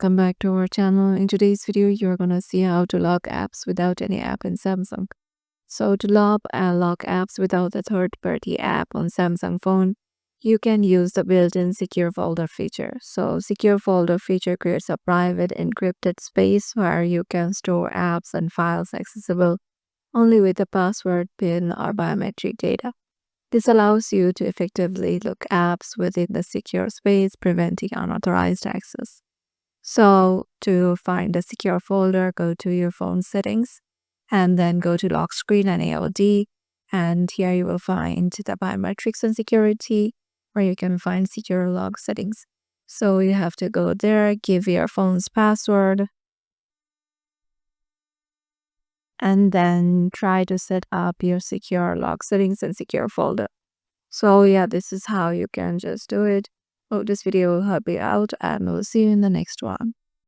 welcome back to our channel. In today's video, you're gonna see how to lock apps without any app in Samsung. So to lock apps without a third-party app on Samsung phone, you can use the built-in secure folder feature. So secure folder feature creates a private encrypted space where you can store apps and files accessible only with a password, PIN, or biometric data. This allows you to effectively lock apps within the secure space, preventing unauthorized access. So to find a secure folder, go to your phone settings and then go to lock screen and AOD. And here you will find the biometrics and security where you can find secure log settings. So you have to go there, give your phone's password, and then try to set up your secure log settings and secure folder. So yeah, this is how you can just do it. Hope this video will help you out and we'll see you in the next one.